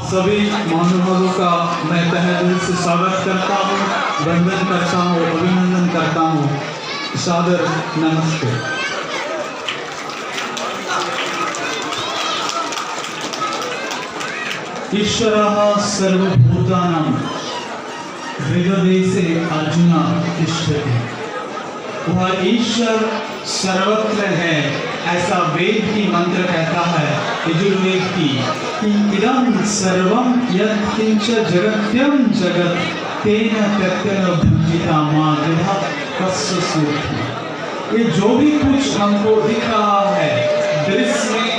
सभी महानुभावों का मैं तहे दिल से स्वागत करता हूँ, वंदन करता हूँ, अभिनंदन करता हूँ। सादर नमस्ते। ईश्वरः सर्वभूतानां हृदये से अर्जुन तिष्ठति। वह ईश्वर सर्वत्र है, ऐसा वेद की मंत्र कहता है, यजुर्वेद की, कि इदं सर्वं यत् किंच जगत्यं जगत् तेन त्यक्तेन भुंजिता मा देहा कस्य सूक्ष्म। ये जो भी कुछ हमको दिख रहा है, दृश्य में,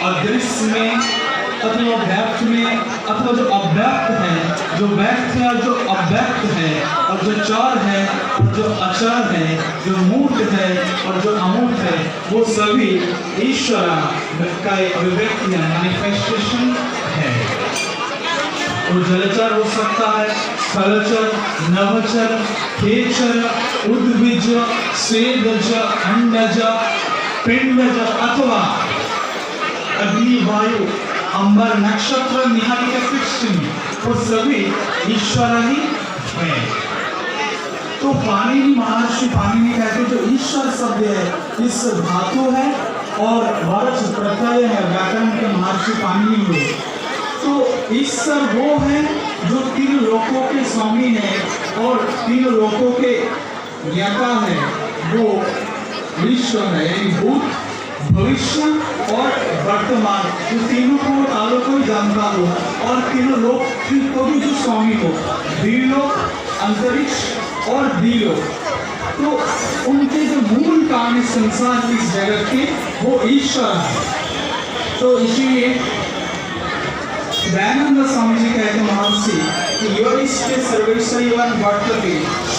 अदृश्य में, अथवा व्यक्त में, अथवा जो अव्यक्त है, जो व्यक्त है और जो अव्यक्त है, और जो चर है और जो अचर है, जो मूर्त है और जो अमूर्त है, वो सभी ईश्वर का अभिव्यक्ति मैनिफेस्टेशन है। वो जलचर हो सकता है, स्थलचर, नभचर, खेचर, उद्भिज, स्वेदज, अंडज, पिंडज, अथवा अग्नि, वायु, अंबर, नक्षत्र, निहारिका, पृथ्वी, वो सभी ईश्वर ही है। तो पाणिनि, महर्षि पाणिनि कहते जो ईश्वर शब्द है, इस धातु है और वर्ष प्रत्यय है, व्याकरण के महर्षि पाणिनि हुए। तो ईश्वर वो है जो तीन लोकों के स्वामी है और तीन लोकों के ज्ञाता है, वो ईश्वर है। यानी भूत, भविष्य और वर्तमान, जो तीनों को कालों को ही जानता हो, और तीनों लोग को भी जो स्वामी हो, द्विलोक, अंतरिक्ष और द्विलोक। तो उनके जो मूल कारण संसार की जगत के, वो ईश्वर है। तो इसीलिए दयानंद स्वामी जी कहते महर्षि कि यो ईश्वर सर्वेश्वरीवन वर्तते स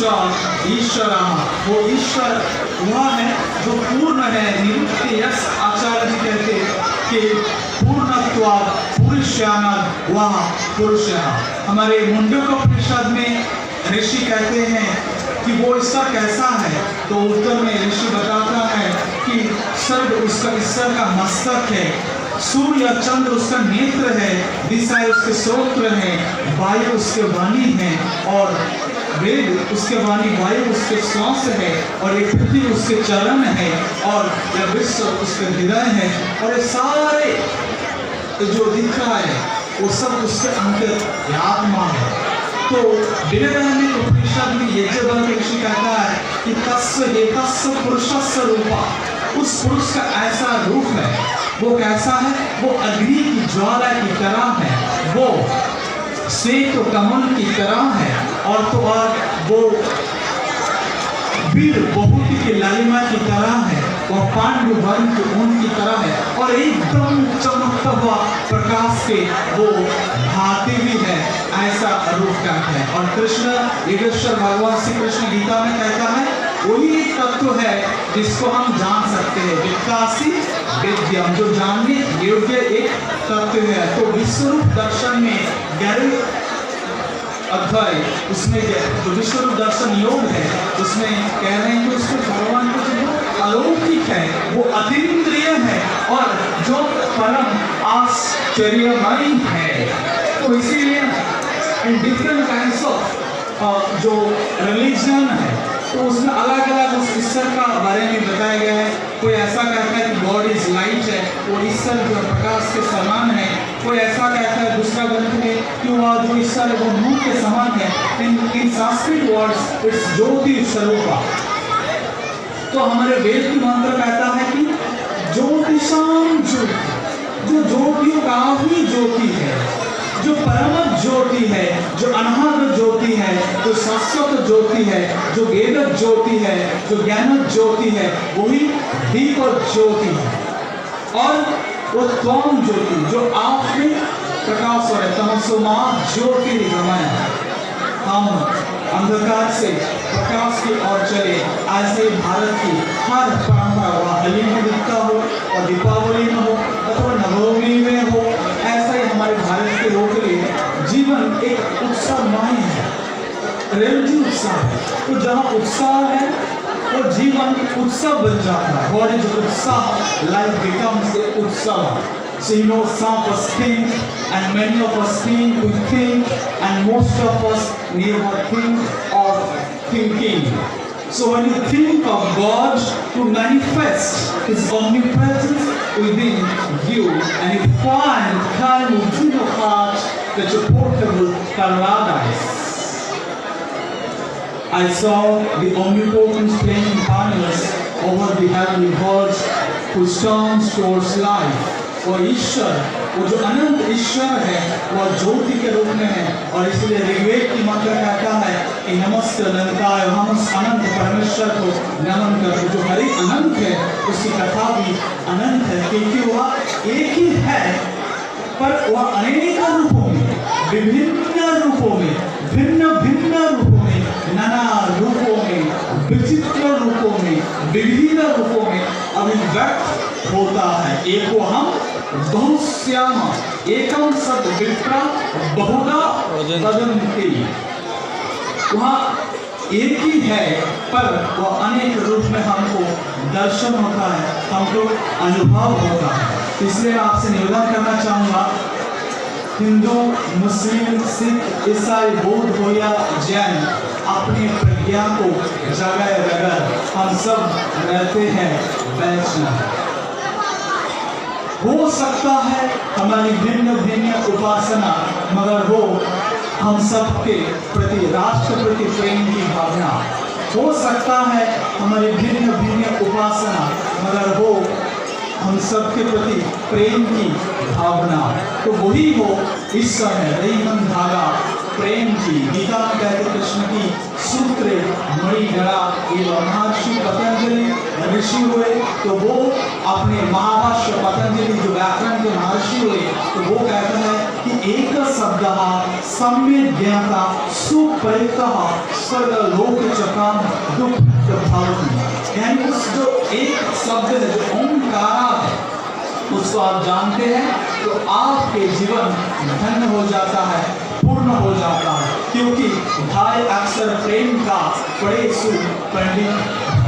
ईश्वरः, वो ईश्वर वह है जो पूर्ण है, निरुक्त। यस आचार्य जी कहते कि पूर्णत्वात् पुरुषाणात् वह पुरुष है। हमारे मुंडकोपनिषद में ऋषि कहते हैं कि वो ईश्वर कैसा है, तो उत्तर में ऋषि बताता है कि सर्व उसका ईश्वर का मस्तक है, सूर्य या चंद्र उसका नेत्र है, दिशाएं उसके श्रोत्र है, वायु उसके वाणी है, और वेद उसके वाणी, वायु उसके श्वास है, और ये पृथ्वी उसके चरण है, और यह विश्व उसके हृदय है, और ये सारे जो दिख रहा है वो सब उसके अंतर आत्मा है। तो बृहदारण्यक उपनिषद में यज्ञवल्क्य ऋषि कहता है कि तस्य एकस्य पुरुषस्य रूपा, उस पुरुष का ऐसा रूप है, वो कैसा है, वो अग्नि की ज्वाला की तरह है, वो श्वेत कमल की तरह है, और तो और वो वीर बहुति की लालिमा की तरह है, वह पांडु वर्ण के ऊन की तरह है, और एकदम चमकता हुआ प्रकाश के वो भाती भी है, ऐसा रूप का है। और कृष्ण योगेश्वर भगवान श्री कृष्ण गीता में कहता है वही एक तत्व है जिसको हम जान सकते हैं, विकासी विद्यम, जो जानने योग्य एक तत्व है। तो विश्वरूप दर्शन में 11वें अध्याय, उसमें जो विश्वरूप दर्शन योग है, उसमें कह रहे हैं कि उसको भगवान को जो अलौकिक है, वो अतीन्द्रिय है, और जो परम आश्चर्यमय है। तो इसीलिए इन डिफरेंट काइंड्स ऑफ जो रिलीजन है, तो उसमें अलग अलग उस ईश्वर का बारे में बताया गया है। कोई ऐसा कहता है कि गॉड इज लाइट है, वो ईश्वर जो प्रकाश के समान है। कोई ऐसा कहता है दूसरा ग्रंथ में कि वह जो ईश्वर है वो नूर के समान है। इन संस्कृत वर्ड्स इट्स ज्योति स्वरूपा। तो हमारे वेद की मंत्र कहता है कि ज्योतिषाम ज्योति, जो ज्योतियों का ही ज्योति है, जो परम ज्योति है, जो अनहद ज्योति है, जो शाश्वत ज्योति है, जो वेद ज्योति है, जो ज्ञान ज्योति है, वही दीप ज्योति है। और वो त्वम ज्योति, जो आप में प्रकाश हो रहा है, तमसो मा ज्योतिर्गमय, हम अंधकार से प्रकाश की ओर चले। ऐसे भारत की हर परंपरा, वह होली में दिखता हो और दीपावली में हो अथवा नवमी में हो, ऐसा ही हमारे भारत के लोगों के लिए जीवन एक उत्सवमय है, रिलीजियस उत्साह है। तो जहाँ उत्साह है वो जीवन उत्सव बन जाता है। व्हाट इज उत्साह? लाइफ बिकम्स ए उत्सव। So you know, some of us think, and many of us think, we think, and most of us never think or thinking. So when you think of God to manifest His omnipresence within you, and you find time within your heart that your portable paradise. I saw the omnipotence playing harness over the heavenly worlds whose turns towards life. वो ईश्वर, वो जो अनंत ईश्वर है, वो ज्योति के रूप में है, और इसलिए ऋग्वेद की मंत्र कहता है कि नमस्ते अनंताय, हम उस अनंत परमेश्वर को नमन करते। जो हरि अनंत है, उसकी कथा भी अनंत है, क्योंकि वह एक ही है, पर वह अनेक रूपों में, विभिन्न रूपों में, भिन्न भिन्न रूपों में, नाना रूपों में, विचित्र रूपों में, विभिन्न रूपों में अभिव्यक्त होता है। एको हम बहुश्याम एकम सद विप्रा बहुधा तदन्ति। वहाँ एक ही है, पर वह अनेक रूप में हमको दर्शन होता है, हमको अनुभव होता है। इसलिए मैं आपसे निवेदन करना चाहूँगा, हिंदू, मुस्लिम, सिख, ईसाई, बौद्ध हो या जैन, अपनी प्रज्ञा को जगाए बगैर हम सब रहते हैं वैष्णव। हो सकता है हमारी भिन्न भिन्न उपासना, मगर वो हम सब के प्रति, राष्ट्र प्रति प्रेम की भावना। हो सकता है हमारी भिन्न भिन्न उपासना, मगर वो हम सब के प्रति प्रेम की भावना। तो वही वो ईश्वर है, वही मन धागा प्रेम की। गीता में कहते कृष्ण की सूत्र मणि गड़ा, ये महर्षि पतंजलि ऋषि हुए, तो वो अपने महाभाष्य, पतंजलि जो व्याकरण के महर्षि हुए, तो वो कहते हैं कि एक शब्द सम्यक ज्ञाता सुपरितः सर्वलोक चकाम दुख भवति। यानी उस जो एक शब्द है, जो ओंकार है, उसको आप जानते हैं तो आपके जीवन धन्य हो जाता है, पूर्ण हो जाता है, क्योंकि ढाई अक्षर प्रेम का बड़े सु पंडित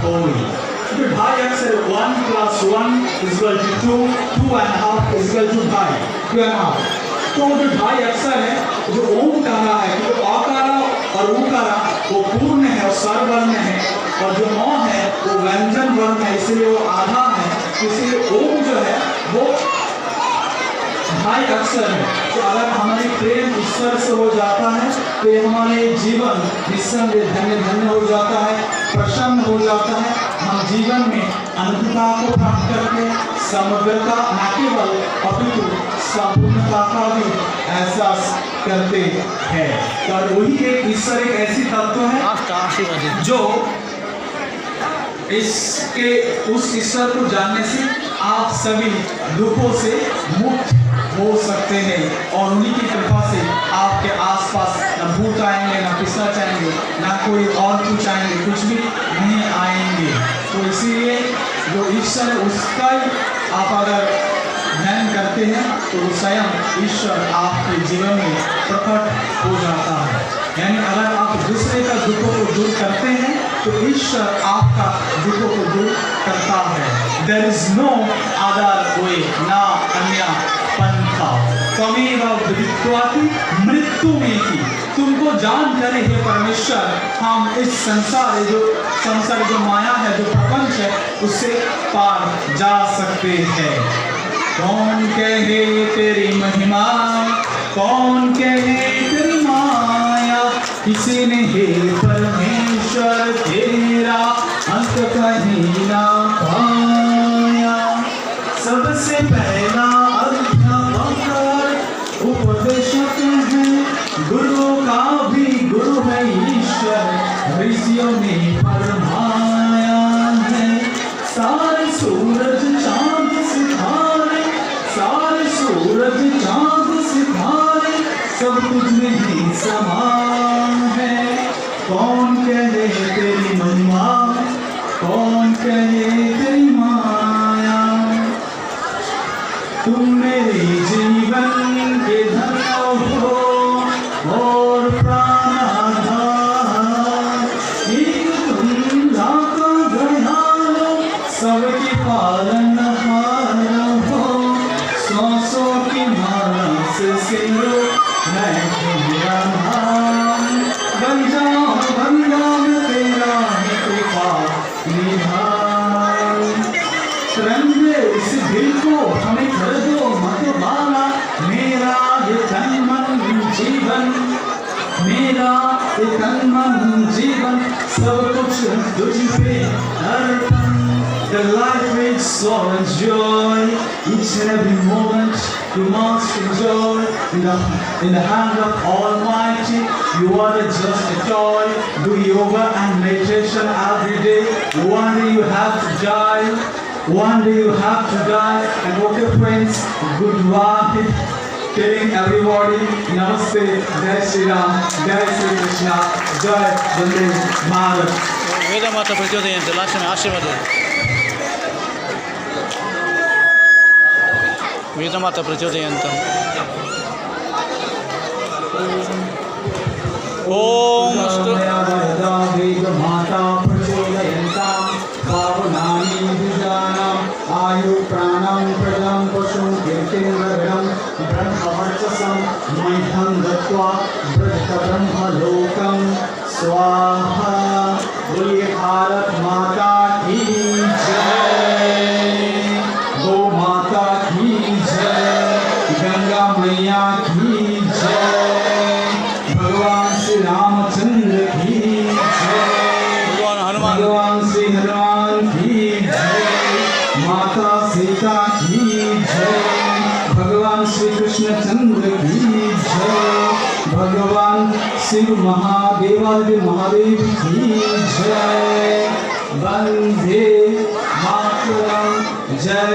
होई। तो ढाई अक्षर 1 + 1 = 2, 2.5 = 2.5। तो जो ढाई अक्षर है, जो ओंकारा है, जो आकारा और उकारा वो पूर्ण है और सर्ववर्ण है, और जो मौ है वो व्यंजन वर्ण है, इसलिए वो आधा है। इसलिए ओम जो है वो ढाई अक्षर है। तो अगर हमारी प्रेम ईश्वर से हो जाता है तो ये हमारे जीवन निस्संदेह धन्य धन्य हो जाता है, प्रसन्न हो जाता है। हम जीवन में अनंतता को प्राप्त करके समग्रता, न केवल अपितु संपूर्णता का भी एहसास करते हैं। तो वही एक ईश्वर एक ऐसी तत्व है जो इसके उस ईश्वर को जानने से आप सभी दुखों से मुक्त हो सकते हैं, और उन्हीं की कृपा से आपके आसपास न भूत आएंगे, न पिशाच आएंगे, न कोई और कुछ आएंगे, कुछ भी नहीं आएंगे। तो इसीलिए जो ईश्वर है उसका ही आप अगर ध्यान करते हैं तो वो स्वयं ईश्वर आपके जीवन में प्रकट हो जाता है। यानी अगर आप दूसरे का दुखों को दूर करते हैं तो ईश्वर आपका दुखों को दूर करता है। There is no other way, ना अन्य पंथा। त्वमेव विदित्वाति मृत्युमेति। तुमको जान करे हे परमेश्वर, हम इस संसार जो माया है, जो प्रपंच है, उससे पार जा सकते हैं। कौन कहे तेरी महिमा, कौन कहे तेरी माया, किसी ने हे परमेश्वर तेरा अंत कहीं ना पाया। सबसे पहला अध्यापक उपदेशक है, गुरु का भी गुरु है ईश्वर, ऋषियों ने फरमाया है। सारे सूरज चांद सितारे, सारे सूरज चांद सितारे, सब कुछ में ही समान है। कौन कहे तेरी महिमा, कौन कहे तेरी माया। तुम मेरे जीवन के धन्य हो और प्राणाधार, एक तुम लाका दयालु, सबके पालनहार हो। सौ मैं तेरा नाम बन जाऊं तेरा कृपा निधान। रंग दे इस दिल को हमें कर दो मतवाला, मेरा ये तन मन जीवन, मेरा ये तन मन जीवन, सब कुछ तुझ पे अर्पण। The life is so joy, each and every moment you must enjoy. In the hand of Almighty, you are just a toy. Do yoga and meditation every day. One day you have to die. One day you have to die. And okay friends, goodbye. Telling everybody, Namaste, Jai Shri Ram, Jai Shri Krishna, Jai Vande Bharat. ವೇದಮಾತಾ ಪ್ರಚೋದಯಂತೆ last time ಆಶೀರ್ವಾದ ವೇದಮಾತಾ ಪ್ರಚೋದಯಂತ ಓಂ ಅಸ್ತು वेदमाता प्रचोदयन्तां पावनानि द्विजानाम् आयु प्राणं प्रजं पशुं कीर्तिं गगनं ब्रह्मवर्चसं मह्यं दत्त्वा ब्रह्मलोकं स्वाहा। बोलिए भारत माता की जय, गो माता की जय, गंगा मैया की जय, भगवान श्री रामचंद्र की जय, ಭಗವಾನ್ ಹನುಮಾನ್ भगवान श्री हनुमान की जय, माता सीता की जय, भगवान श्री कृष्ण चंद्र की जय, भगवान शिव महादेवादि महादेव की जय। वंदे मातरम। जय